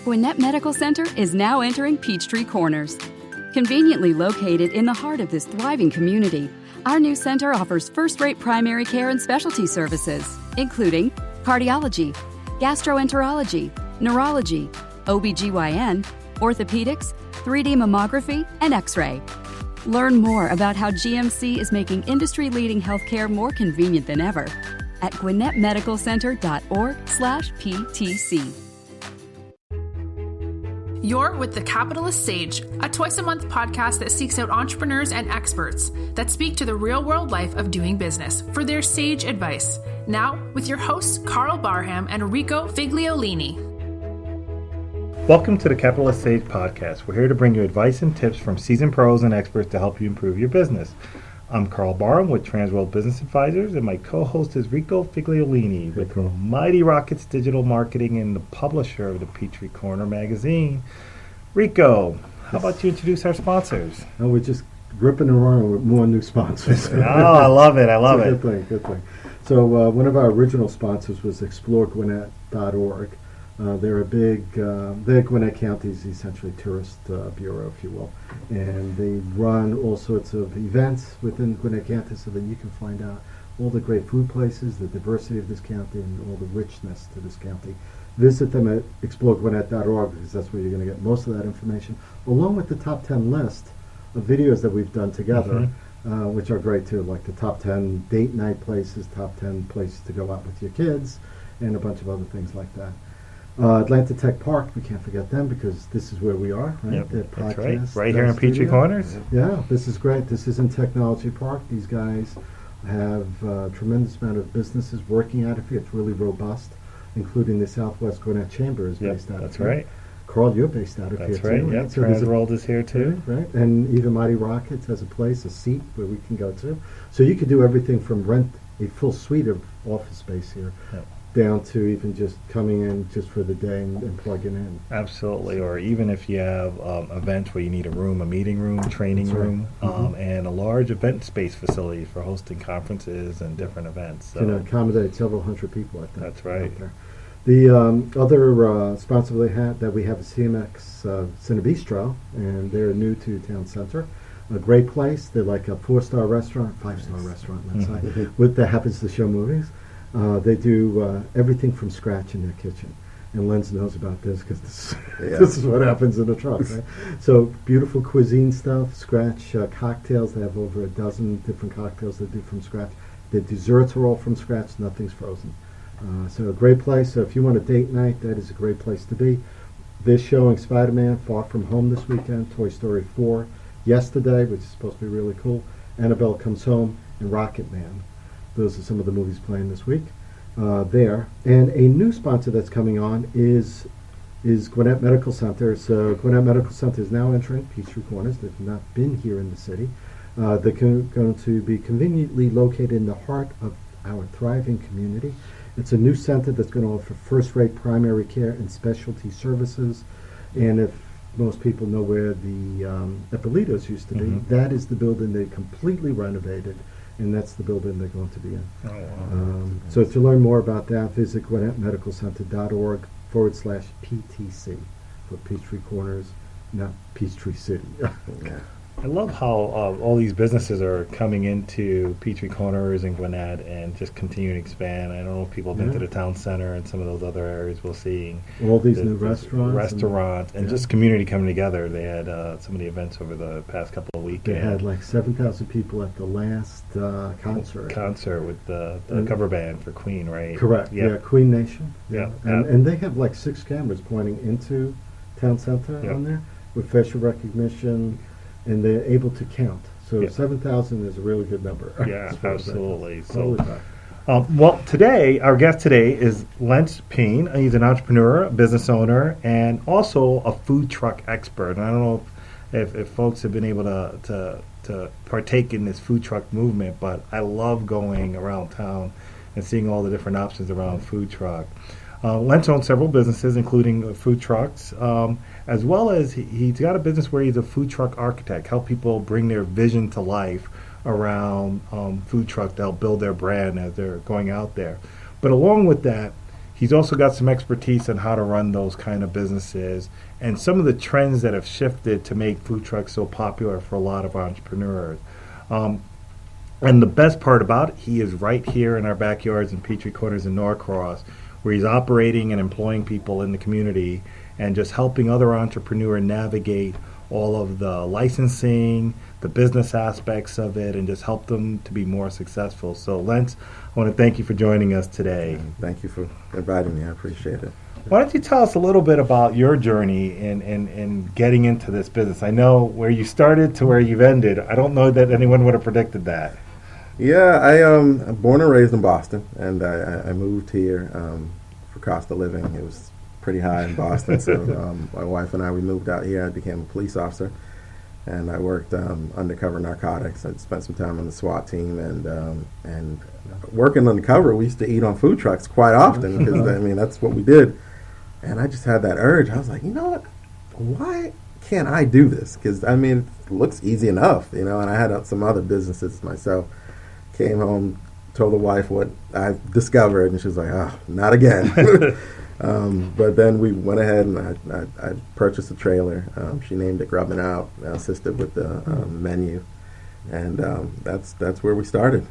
Gwinnett Medical Center is now entering Peachtree Corners. Conveniently located in the heart of this thriving community, our new center offers first-rate primary care and specialty services, including cardiology, gastroenterology, neurology, OBGYN, orthopedics, 3D mammography, and X-ray. Learn more about how GMC is making industry-leading healthcare more convenient than ever at gwinnettmedicalcenter.org/PTC. You're with The Capitalist Sage, a twice-a-month podcast that seeks out entrepreneurs and experts that speak to the real-world life of doing business for their sage advice. Now, with your hosts, Karl Barham and Rico Figliolini. Welcome to the Capitalist Sage podcast. We're here to bring you advice and tips from seasoned pros and experts to help you improve your business. I'm Karl Barham with Transworld Business Advisors, and my co-host is Rico Figliolini with Mighty Rockets Digital Marketing and the publisher of the Peachtree Corner magazine. Rico, how about you introduce our sponsors? Oh, we're just ripping and roaring with more new sponsors. Oh, I love it. I love it. Good thing. So one of our original sponsors was exploregwinnett.org. They're a big, they're Gwinnett County's essentially tourist bureau, if you will. And they run all sorts of events within Gwinnett County so that you can find out all the great food places, the diversity of this county, and all the richness to this county. Visit them at exploregwinnett.org because that's where you're going to get most of that information, along with the top 10 list of videos that we've done together, which are great too, like the top 10 date night places, top 10 places to go out with your kids, and a bunch of other things like that. Atlanta Tech Park, we can't forget them because this is where we are, right? Yep, Their that's podcast, right here in Peachtree Corners. Yeah, this is great. This is in Technology Park. These guys have a tremendous amount of businesses working out of here. It's really robust, including the Southwest Gwinnett Chamber is based out of here. That's right. Karl, you're based out of here That's too. right. Right? Yep, So Transworld is here too. Right, and even Mighty Rockets has a place, a seat where we can go to. So you could do everything from rent a full suite of office space here, down to even just coming in just for the day and plugging in. Absolutely, or even if you have events where you need a room, a meeting room, training room, and a large event space facility for hosting conferences and different events. So Can accommodate several hundred people, I think. That's right. out there. The other sponsor that we have is CMX Cinebistro, and they're new to Town Center. A great place. They're like a 4-star restaurant, 5-star restaurant, let's say, that happens to show movies. They do everything from scratch in their kitchen. And Lentz knows about this because this is what happens in the truck, right? So beautiful cuisine stuff, scratch cocktails. They have over a dozen different cocktails they do from scratch. The desserts are all from scratch. Nothing's frozen. So a great place. So if you want a date night, that is a great place to be. They're showing Spider-Man Far From Home this weekend, Toy Story 4 yesterday, which is supposed to be really cool, Annabelle Comes Home, and Rocket Man. Those are some of the movies playing this week there. And a new sponsor that's coming on is Gwinnett Medical Center. So Gwinnett Medical Center is now entering Peachtree Corners. They've not been here in the city. They're going to be conveniently located in the heart of our thriving community. It's a new center that's going to offer first-rate primary care and specialty services. And if most people know where the Eppolitos used to be, that is the building they completely renovated. And that's the building they're going to be in. Oh, wow. So to learn more about that, visit gwinnettmedicalcenter.org/PTC for Peachtree Corners, not Peachtree City. I love how all these businesses are coming into Peachtree Corners and Gwinnett and just continuing to expand. I don't know if people have been to the town center and some of those other areas we're seeing. All these new restaurants. And just community coming together. They had some of the events over the past couple of weekends. They had like 7,000 people at the last concert. With the cover band for Queen, right? Correct. Yeah, Queen Nation. Yeah. And they have like 6 cameras pointing into town center on there with facial recognition. And they're able to count. So 7,000 is a really good number. Yeah, absolutely. So, today, our guest today is Lentz Pean. He's an entrepreneur, a business owner, and also a food truck expert. And I don't know if folks have been able to partake in this food truck movement, but I love going around town and seeing all the different options around food truck. Lentz owns several businesses, including food trucks, as well as he's got a business where he's a food truck architect, help people bring their vision to life around food truck to help build their brand as they're going out there. But along with that, he's also got some expertise on how to run those kind of businesses and some of the trends that have shifted to make food trucks so popular for a lot of entrepreneurs. And the best part about it, he is right here in our backyards in Peachtree Corners in Norcross, where he's operating and employing people in the community and just helping other entrepreneurs navigate all of the licensing, the business aspects of it, and just help them to be more successful. So, Lentz, I want to thank you for joining us today. Thank you for inviting me. I appreciate it. Why don't you tell us a little bit about your journey in getting into this business? I know where you started to where you've ended. I don't know that anyone would have predicted that. Yeah, I'm born and raised in Boston, and I moved here for cost of living. It was pretty high in Boston, so my wife and we moved out here. I became a police officer, and I worked undercover narcotics. I spent some time on the SWAT team, and working undercover, we used to eat on food trucks quite often because that's what we did. And I just had that urge. I was like, you know what? Why can't I do this? Because it looks easy enough, and I had some other businesses myself. Came home, told the wife what I discovered, and she was like, "Oh, not again." But then we went ahead and I purchased a trailer. She named it Grubbin Out. I assisted with the menu, and that's where we started.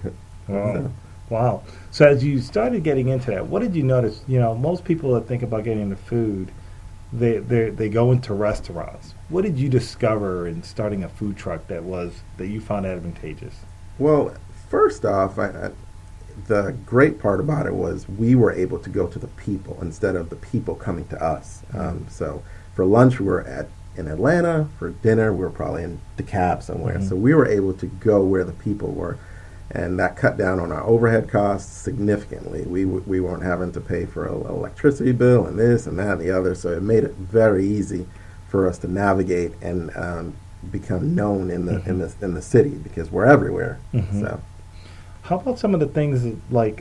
Wow. Wow. So as you started getting into that, what did you notice? Most people that think about getting into food, they go into restaurants. What did you discover in starting a food truck that you found advantageous? Well, first off, the great part about it was we were able to go to the people instead of the people coming to us. So for lunch, we were in Atlanta. For dinner, we were probably in DeKalb somewhere. So we were able to go where the people were. And that cut down on our overhead costs significantly. We weren't having to pay for an electricity bill and this and that and the other. So it made it very easy for us to navigate and become known in the city because we're everywhere. So, how about some of the things like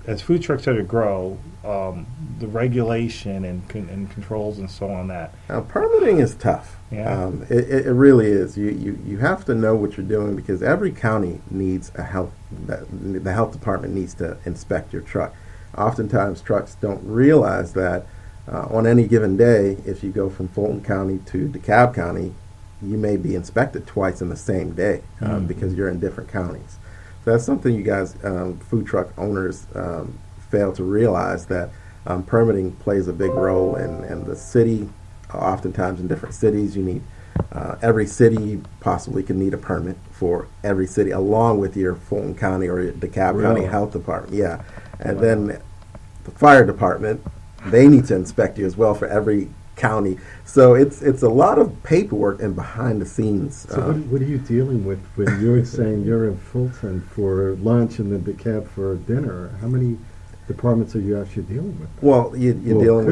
as food trucks start to grow, the regulation and controls and so on that? Now, permitting is tough. Yeah. It really is. You have to know what you're doing because every county needs the health department needs to inspect your truck. Oftentimes, trucks don't realize that on any given day, if you go from Fulton County to DeKalb County, you may be inspected twice in the same day because you're in different counties. So that's something you guys, food truck owners, fail to realize that permitting plays a big role in the city. Oftentimes in different cities, you need every city possibly can need a permit for every city, along with your Fulton County or your DeKalb County Health Department. Yeah, and then the fire department, they need to inspect you as well for every county. So it's a lot of paperwork and behind the scenes. So what are you dealing with when you're saying you're in Fulton for lunch and then DeKalb for dinner? How many departments are you actually dealing with? Well, you're dealing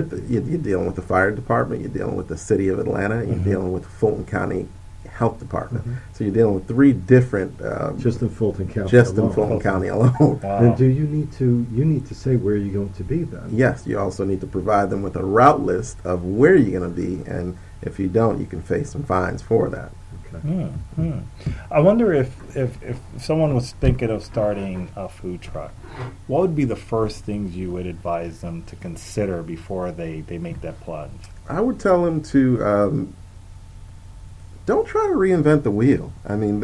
with the fire department. You're dealing with the city of Atlanta. You're dealing with the Fulton County Health Department. So you're dealing with three different. Just in Fulton County. Just in Fulton County alone. Wow. Then do you need to say where you're going to be then? Yes, you also need to provide them with a route list of where you're going to be, and if you don't, you can face some fines for that. Okay. I wonder if someone was thinking of starting a food truck, what would be the first things you would advise them to consider before they make that plunge? I would tell them to don't try to reinvent the wheel. I mean,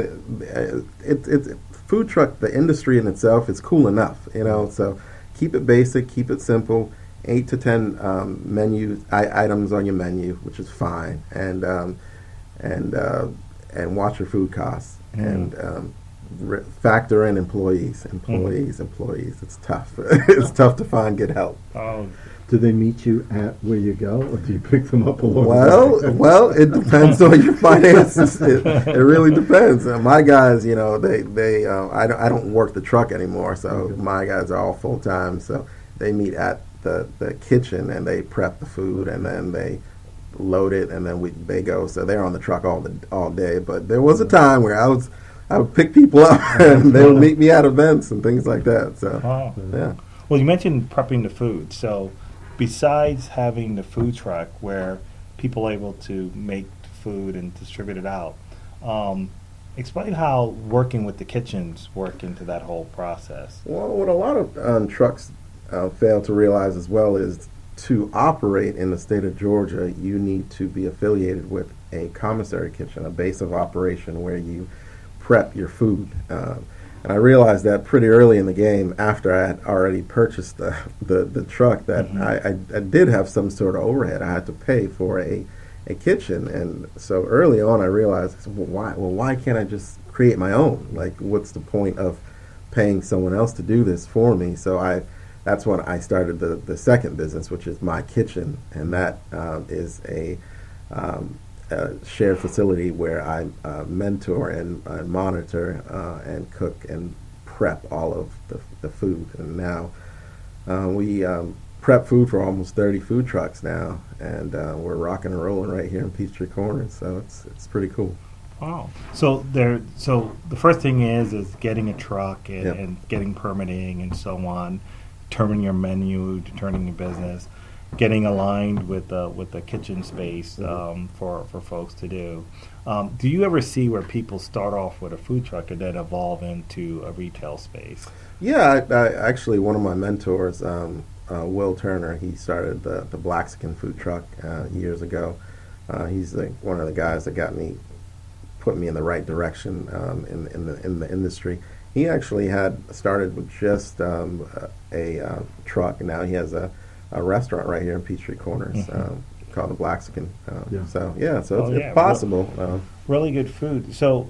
it's food truck. The industry in itself is cool enough, So keep it basic, keep it simple. 8 to 10 items on your menu, which is fine, and watch your food costs and factor in employees. It's tough. It's tough to find good help. Oh. Do they meet you at where you go, or do you pick them up along the way? Well, it depends on your finances. It really depends. My guys, I don't work the truck anymore, so my guys are all full time. So they meet at the kitchen and they prep the food and then they load it and then they go. So they're on the truck all day. But there was a time where I would pick people up and they would meet me at events and things like that. So yeah. Well, you mentioned prepping the food. So besides having the food truck where people are able to make food and distribute it out, explain how working with the kitchens work into that whole process. Well, what a lot of trucks fail to realize as well is to operate in the state of Georgia, you need to be affiliated with a commissary kitchen, a base of operation where you prep your food. And I realized that pretty early in the game, after I had already purchased the truck, that I did have some sort of overhead. I had to pay for a kitchen. And so early on I realized, why can't I just create my own? Like, what's the point of paying someone else to do this for me? So that's when I started the second business, which is my kitchen, and that is a shared facility where I mentor and monitor and cook and prep all of the food. And now we prep food for almost 30 food trucks now, and we're rocking and rolling right here in Peachtree Corners. So it's pretty cool. Wow. So the first thing is getting a truck and, Yep. and getting permitting and so on, determining your menu, determining your business, getting aligned with the kitchen space for folks to do. Do you ever see where people start off with a food truck and then evolve into a retail space? Yeah, I actually, one of my mentors, Will Turner, he started the Blaxican food truck years ago. He's one of the guys that put me in the right direction in the industry. He actually had started with just a truck, and now he has a restaurant right here in Peachtree Corners called the Blaxican. So it's possible. Really good food. So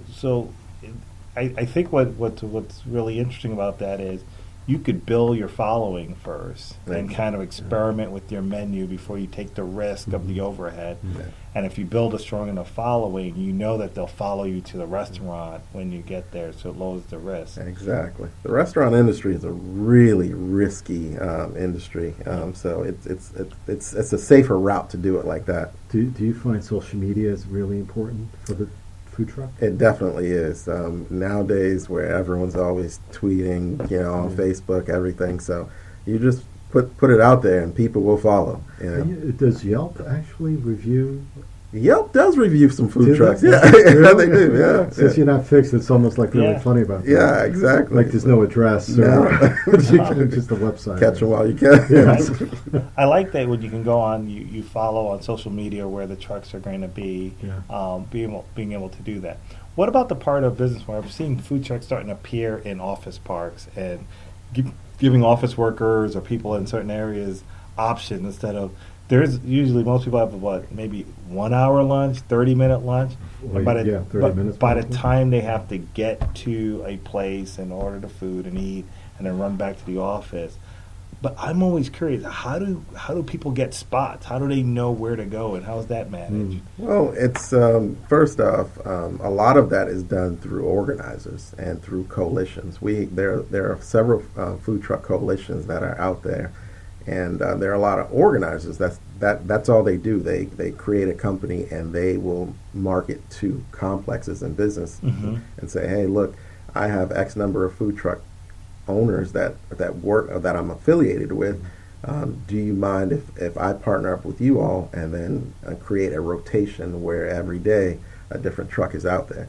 I think what's really interesting about that is you could build your following first and kind of experiment with your menu before you take the risk of the overhead. Yeah. And if you build a strong enough following, you know that they'll follow you to the restaurant when you get there, so it lowers the risk. Exactly. The restaurant industry is a really risky industry, so it's a safer route to do it like that. Do you find social media is really important for the food truck? It definitely is. Nowadays, where everyone's always tweeting, on Facebook, everything. So you just put it out there, and people will follow. Does Yelp actually review? Yelp does review some food trucks. Yeah, Really? they do. Yeah. Since you're not fixed, it's almost like really funny about that. Yeah, exactly. Like there's no address. No. Just a website. Catch them while you can. Yeah. I like that when you can go on, you follow on social media where the trucks are going to be, being able to do that. What about the part of business where I've seen food trucks starting to appear in office parks and giving office workers or people in certain areas options instead of, there's usually most people have maybe 1 hour lunch, 30-minute lunch. Well, By 30 minutes. by the time they have to get to a place and order the food and eat and then run back to the office. But I'm always curious, how do people get spots? How do they know where to go, and how is that managed? Well, it's first off, a lot of that is done through organizers and through coalitions. There are several food truck coalitions that are out there, and there are a lot of organizers. That's all they do. They create a company and they will market to complexes and business and say, hey, look, I have X number of food truck owners that I'm affiliated with. Do you mind if I partner up with you all and then create a rotation where every day a different truck is out there?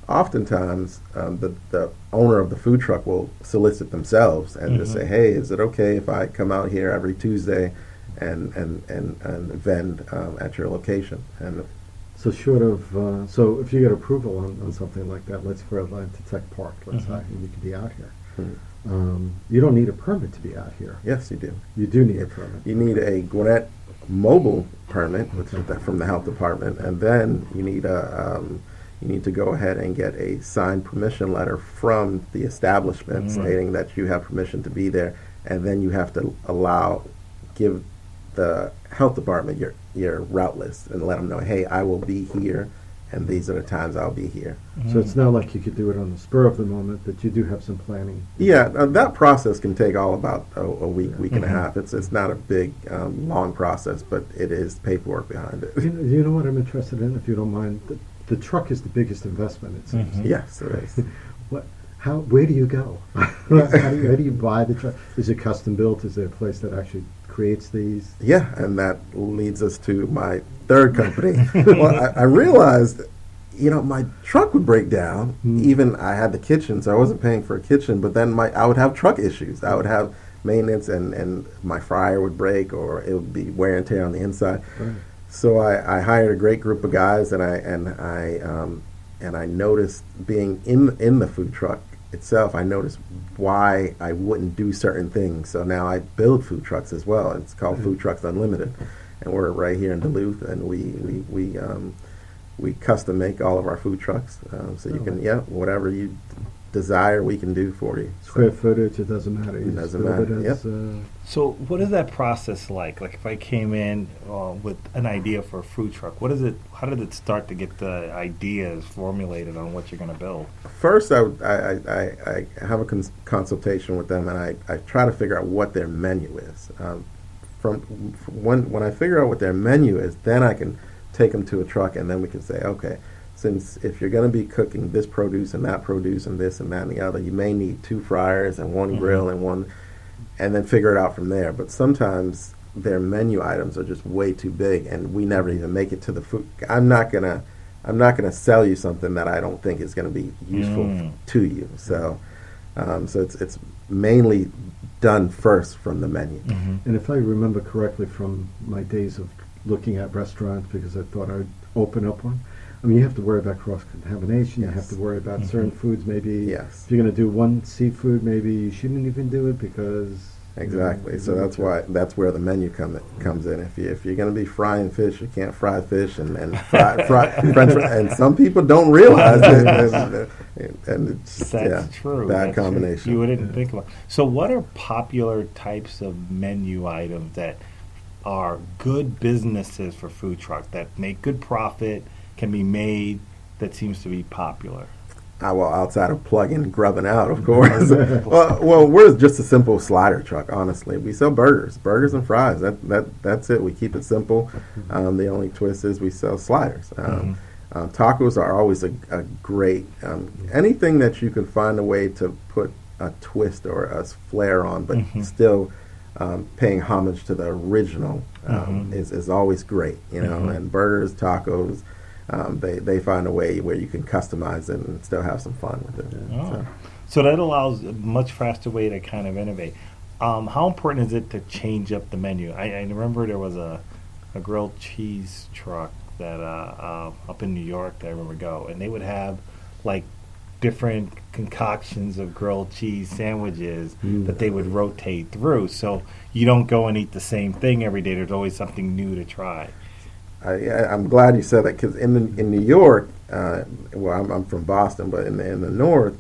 Oftentimes, the owner of the food truck will solicit themselves and just say, hey, is it okay if I come out here every Tuesday and vend at your location? And So so if you get approval on something like that, let's for Atlanta Tech Park, let's say, and you could be out here. You don't need a permit to be out here. yes, you do. You do need a permit. You need a Gwinnett mobile permit from the health department, and then you need to go ahead and get a signed permission letter from the establishment stating that you have permission to be there, and then you have to give the health department your route list and let them know, hey, I will be here, and these are the times I'll be here. So it's not like you could do it on the spur of the moment, but you do have some planning. Yeah, that process can take all about a week and a half. It's not a big, long process, but it is paperwork behind it. You know what I'm interested in, if you don't mind? The truck is the biggest investment, it seems. Yes, it is. Where do you go? how do you buy the truck? Is it custom built? Is there a place that actually creates these? Yeah, and that leads us to my third company. Well, I realized, my truck would break down. Even I had the kitchen, so I wasn't paying for a kitchen, but then I would have truck issues. I would have maintenance, and my fryer would break, or it would be wear and tear on the inside. Right. So I hired a great group of guys, and I noticed, being in the food truck itself, I noticed why I wouldn't do certain things. So now I build food trucks as well. It's called Food Trucks Unlimited, and we're right here in Duluth, and we custom make all of our food trucks. So you can, whatever you desire, we can do for you. Square footage, it doesn't matter. It doesn't matter. Yep. So what is that process like? Like if I came in with an idea for a food truck, what is it? How did it start to get the ideas formulated on what you're going to build? First, I have a consultation with them, and I try to figure out what their menu is. When I figure out what their menu is, then I can take them to a truck, and then we can say, okay, since if you're going to be cooking this produce and that produce and this and that and the other, you may need 2 fryers and 1 grill and one, and then figure it out from there. But sometimes their menu items are just way too big, and we never even make it to the food. I'm not gonna sell you something that I don't think is going to be useful to you. So, so it's mainly done first from the menu. And if I remember correctly from my days of looking at restaurants, because I thought I'd open up one, I mean, you have to worry about cross-contamination. Yes. You have to worry about certain foods. Maybe Yes. if you're going to do one seafood, maybe you shouldn't even do it because... Exactly. So that's where the menu comes in. If you're going to be frying fish, you can't fry fish and fry French fry. And some people don't realize it. And it's, That's true. Bad That's combination. True. You wouldn't think about. So what are popular types of menu items that are good businesses for food truck that make good profit, can be made, that seems to be popular? Well, outside of plugging Grubbin Out, of course. well, we're just a simple slider truck, honestly. We sell burgers and fries. That's it. We keep it simple. The only twist is we sell sliders. Tacos are always a great, anything that you can find a way to put a twist or a flair on, but still paying homage to the original is always great, you know. And burgers, tacos, they find a way where you can customize it and still have some fun with it. So that allows a much faster way to kind of innovate. How important is it to change up the menu? I remember there was a grilled cheese truck that up in New York that I remember go, and they would have like different concoctions of grilled cheese sandwiches that they would rotate through. So you don't go and eat the same thing every day. There's always something new to try. I'm glad you said that, because in New York, well, I'm from Boston, but in the north,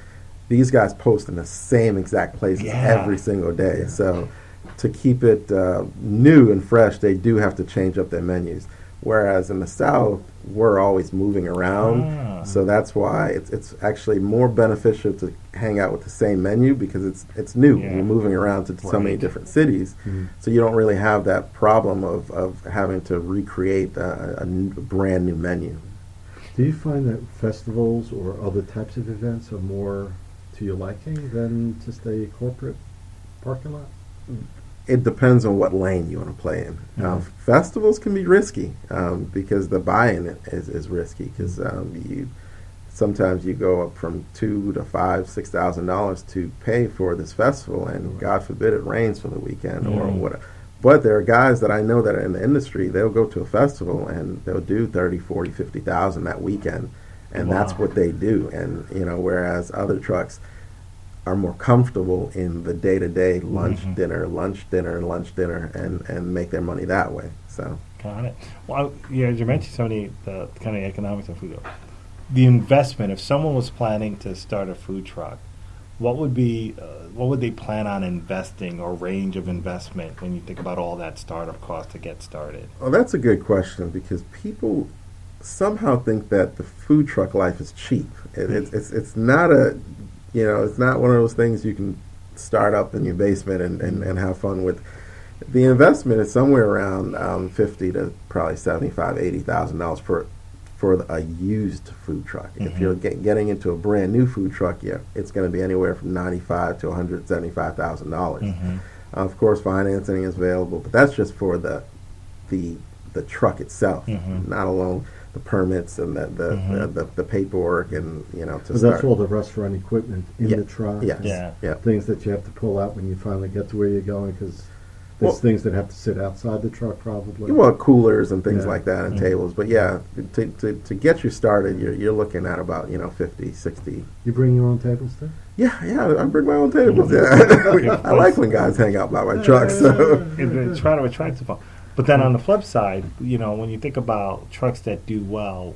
these guys post in the same exact places every single day. So to keep it new and fresh, they do have to change up their menus. Whereas in the South, we're always moving around, so that's why it's actually more beneficial to hang out with the same menu, because it's new. You're moving around to so many different cities, so you don't really have that problem of having to recreate a brand new menu. Do you find that festivals or other types of events are more to your liking than just a corporate parking lot? It depends on what lane you want to play in. Festivals can be risky because the buy-in is risky, because sometimes you go up from $2,000 to $5,000, $6,000 to pay for this festival, and God forbid it rains for the weekend or whatever. But there are guys that I know that are in the industry, they'll go to a festival and they'll do $30,000, $40,000, $50,000 that weekend, and that's what they do. And whereas other trucks are more comfortable in the day-to-day lunch, dinner, and make their money that way. So Got it. Well, you mentioned some of the kind of economics of food. The investment, if someone was planning to start a food truck, what would they plan on investing, or range of investment, when you think about all that startup cost to get started? Well, that's a good question, because people somehow think that the food truck life is cheap. It's not it's not one of those things you can start up in your basement and have fun with. The investment is somewhere around $50,000 to probably $75,000, $80,000 for a used food truck. If you're getting into a brand new food truck, it's going to be anywhere from $95,000 to $175,000. Of course, financing is available, but that's just for the truck itself, not alone. the permits and the paperwork, and to But start. that's all the restaurant equipment in the truck. Yes. Yeah. Things that you have to pull out when you finally get to where you're going, because there's things that have to sit outside the truck probably. Well, coolers and things Yeah. like that, and tables. But to get you started, you're looking at about 50, 60. You bring your own tables too? Yeah, I bring my own tables. Yeah, I like when guys hang out by my truck. So Try to attract some. But then on the flip side, when you think about trucks that do well,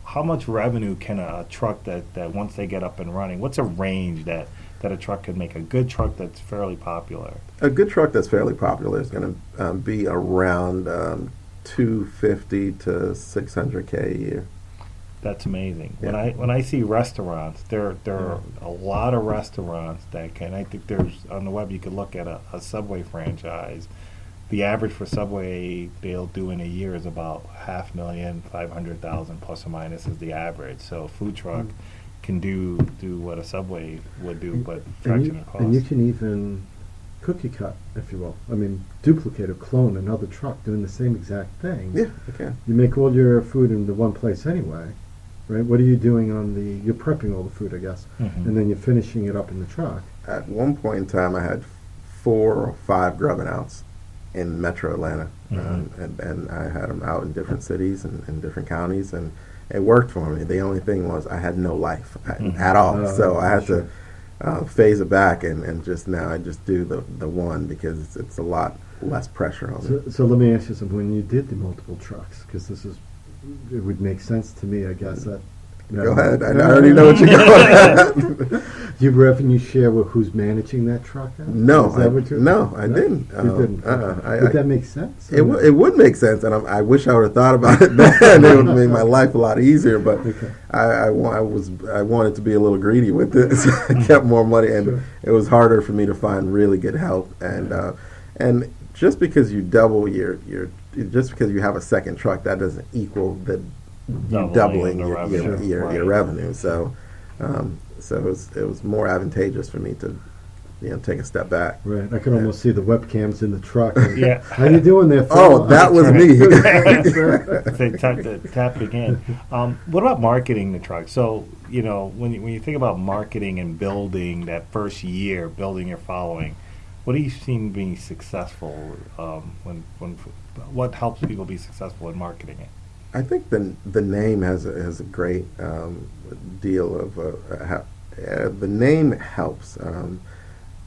how much revenue can a truck that once they get up and running, what's a range that a truck could make, a good truck that's fairly popular? a good truck that's fairly popular is going to be around 250 to 600K a year. That's amazing. Yeah. When I see restaurants, there are a lot of restaurants that can. I think there's on the web you could look at a Subway franchise. The average for Subway they'll do in a year is about $500,000, 500,000 plus or minus is the average. So a food truck can do what a Subway would do, but fraction of cost. And you can even cookie cut, if you will. I mean, duplicate or clone another truck doing the same exact thing. Yeah, you can. You make all your food in the one place anyway, right? What are you doing you're prepping all the food, I guess, and then you're finishing it up in the truck. At one point in time, I had 4 or 5 Grubbin Outs in Metro Atlanta, and I had them out in different cities and different counties, and it worked for me. The only thing was I had no life at all, so I had to phase it back, and just now I just do the one because it's a lot less pressure on me. So let me ask you something. When you did the multiple trucks, because it would make sense to me, I guess, that... Go ahead. I already know what you're going. Do you revenue share with who's managing that truck? No, I didn't. didn't. You didn't. Would that make sense? It would make sense, and I wish I would have thought about it then. It would have made my life a lot easier. But I wanted to be a little greedy with it. So I kept more money, and it was harder for me to find really good help. And just because you double just because you have a second truck, that doesn't equal doubling your revenue. So it was more advantageous for me to take a step back. Right. I can almost see the webcams in the truck. Yeah. How you doing there, Phil? Oh, that was me. They tapping in. What about marketing the truck? So when you think about marketing and building that first year, building your following, what do you see being successful? What helps people be successful in marketing it? I think the name has a great deal of the name helps.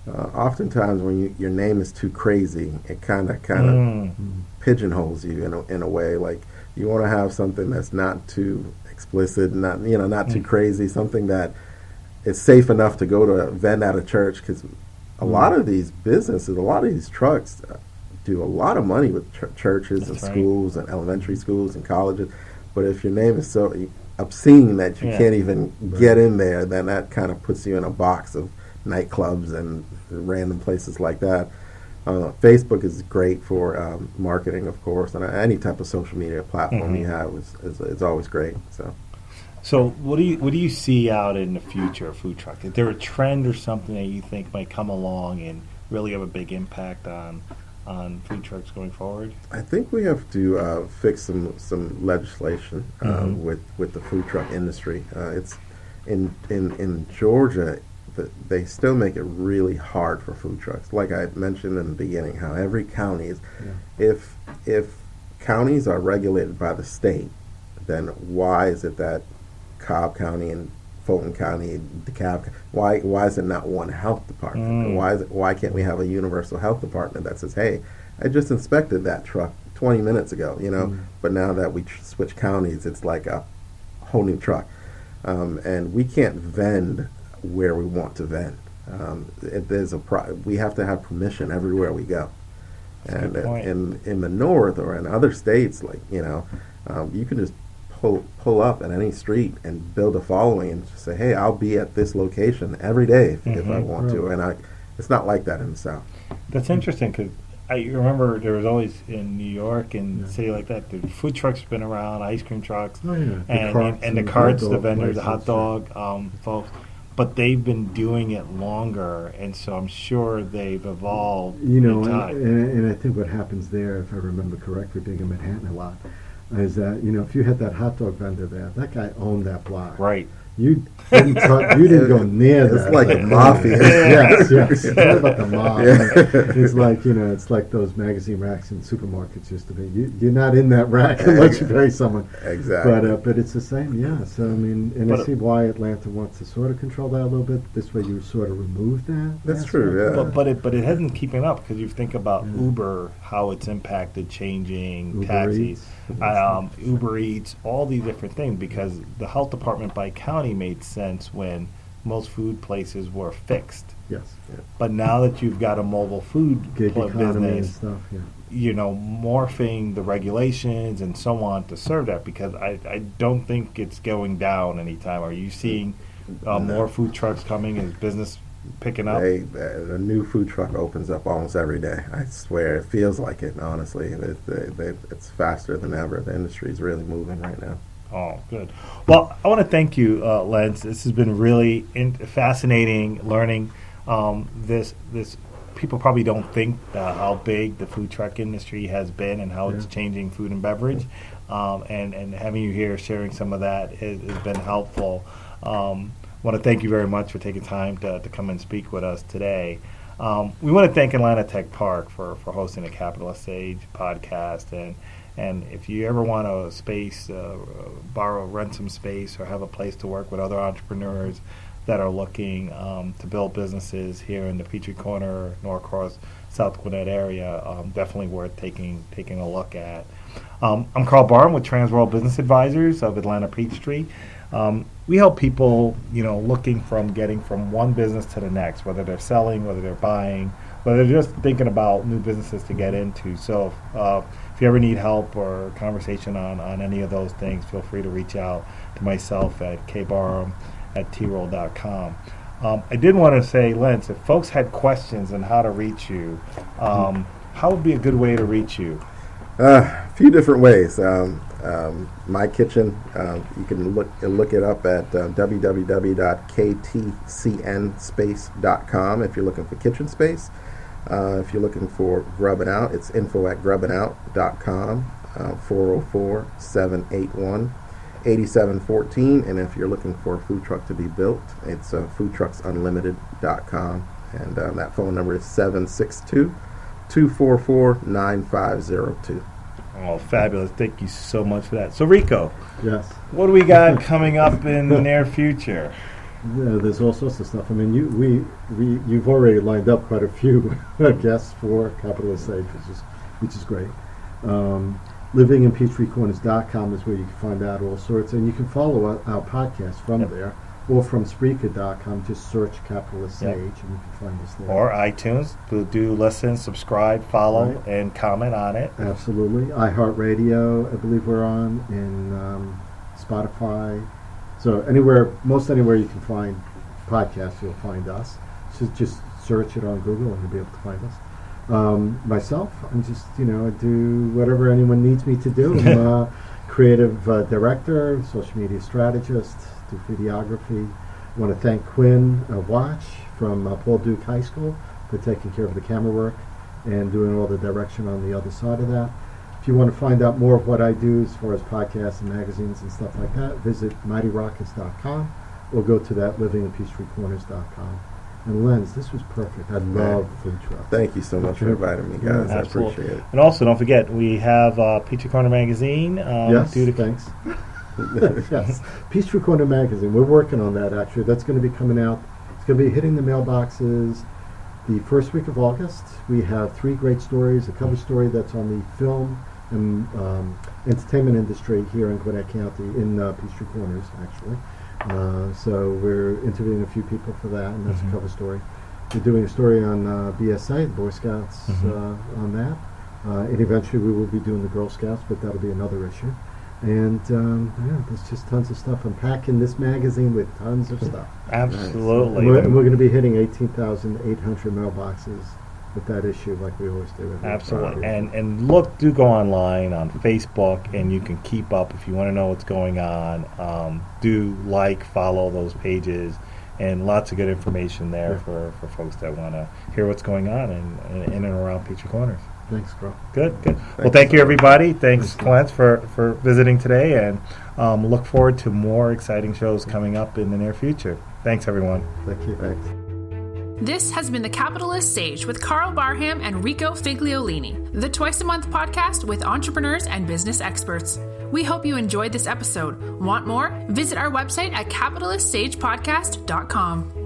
Oftentimes, when your name is too crazy, it kind of pigeonholes you in a way. Like you want to have something that's not too explicit, not too crazy, something that is safe enough to go to vend at a church, because a lot of these businesses, a lot of these trucks do a lot of money with churches and schools and elementary schools and colleges. But if your name is so obscene that you can't even get in there, then that kind of puts you in a box of nightclubs and random places like that. Facebook is great for marketing, of course, and any type of social media platform you have is always great. So what do you see out in the future of food truck? Is there a trend or something that you think might come along and really have a big impact on food trucks going forward? I think we have to fix some legislation with the food truck industry. It's in Georgia, they still make it really hard for food trucks. Like I mentioned in the beginning, how every county is. If counties are regulated by the state, then why is it that Cobb County and Fulton County, DeKalb, why is it not one health department? Why can't we have a universal health department that says, hey, I just inspected that truck 20 minutes ago, but now that we switch counties, it's like a whole new truck. And we can't vend where we want to vend. We have to have permission everywhere we go. And in the north or in other states, like, you can just pull up at any street and build a following and just say, hey, I'll be at this location every day if I want to. And it's not like that in the South. That's interesting, because I remember there was always in New York and city like that, the food trucks have been around, ice cream trucks, and the carts, the vendors, the hot dog folks. But they've been doing it longer, and so I'm sure they've evolved in time. And I think what happens there, if I remember correctly, being in Manhattan a lot, is that, if you had that hot dog vendor there, that guy owned that block. Right. You didn't go near that. It's like a mafia. Yes. It's not about the mob. Yeah. It's like, it's like those magazine racks in supermarkets used to be. You're not in that rack unless you pay someone. Exactly. But it's the same, yeah. So, I mean, and I see why Atlanta wants to sort of control that a little bit. This way you sort of remove that. That's true, yeah. But it hasn't keeping up, because you think about Uber, how it's impacted changing Uber taxis. Eats. Uber Eats, all these different things, because the health department by county made sense when most food places were fixed. Yes. Yeah. But now that you've got a mobile food Gig economy and business, stuff, yeah. morphing the regulations and so on to serve that, because I don't think it's going down anytime. Are you seeing more food trucks coming? Is business picking up? A new food truck opens up almost every day. I swear, it feels like it. Honestly, it's faster than ever. The industry is really moving right now. Oh, good. Well, I want to thank you, Lentz. This has been really fascinating learning this. People probably don't think how big the food truck industry has been and how it's changing food and beverage. And having you here sharing some of that has been helpful. I want to thank you very much for taking time to come and speak with us today. We want to thank Atlanta Tech Park for hosting the Capitalist Sage podcast. And if you ever want a space, rent some space, or have a place to work with other entrepreneurs that are looking to build businesses here in the Peachtree Corner, Norcross, South Gwinnett area, definitely worth taking a look at. I'm Karl Barham with Transworld Business Advisors of Atlanta Peachtree. We help people, getting from one business to the next, whether they're selling, whether they're buying, whether they're just thinking about new businesses to get into. So if you ever need help or conversation on any of those things, feel free to reach out to myself at kbarham@troll.com. I did want to say, Lentz, if folks had questions on how to reach you, how would be a good way to reach you? A few different ways. My Kitchen, you can look it up at www.ktcnspace.com if you're looking for kitchen space. If you're looking for Grubbin Out, it's info@grubbinout.com, 404-781-8714. And if you're looking for a food truck to be built, it's foodtrucksunlimited.com. And that phone number is 762-244-9502. Oh, fabulous. Thank you so much for that. So, Rico, Yes. what do we got coming up in the near future? Yeah, there's all sorts of stuff. I mean, you've already lined up quite a few guests for Capitalist Sage, which is great. LivingInPeachtreeCorners.com is where you can find out all sorts, and you can follow our podcast from there, or from Spreaker.com. Just search Capitalist Sage, and you can find us there. Or iTunes. Do listen, subscribe, follow, and comment on it. Absolutely. iHeartRadio, I believe we're on, in Spotify. So most anywhere you can find podcasts, you'll find us. So just search it on Google and you'll be able to find us. Myself, I'm just, I do whatever anyone needs me to do. I'm a creative director, social media strategist, do videography. I want to thank Quinn Watch from Paul Duke High School for taking care of the camera work and doing all the direction on the other side of that. If you want to find out more of what I do as far as podcasts and magazines and stuff like that, visit mightyrockets.com or go to that livingInPeachtreeCorners.com. And Lentz, this was perfect. I love food trucks. Thank you so much for inviting me, guys. I Absolutely. appreciate it. And also, don't forget, we have Peachtree Corner Magazine. Yes, thanks. Yes, Peachtree Corner Magazine. We're working on that, actually. That's going to be coming out. It's going to be hitting the mailboxes the first week of August. We have 3 great stories. A cover story that's on the film and entertainment industry here in Gwinnett County, in Peachtree Corners, actually. So we're interviewing a few people for that, and that's a cover story. We're doing a story on BSA, the Boy Scouts, on that. And eventually we will be doing the Girl Scouts, but that'll be another issue. And there's just tons of stuff. I'm packing this magazine with tons of stuff. Absolutely. And we're going to be hitting 18,800 mailboxes with that issue, like we always do. Absolutely. And do go online on Facebook, and you can keep up if you want to know what's going on. Do follow those pages, and lots of good information there for folks that want to hear what's going on in and around Peachtree Corners. Thanks, Carl. Good. Well, thank you, everybody. Thanks, Lentz, for visiting today, and look forward to more exciting shows coming up in the near future. Thanks, everyone. Thank you. Thanks. This has been The Capitalist Sage with Karl Barham and Rico Figliolini, the twice-a-month podcast with entrepreneurs and business experts. We hope you enjoyed this episode. Want more? Visit our website at capitalistsagepodcast.com.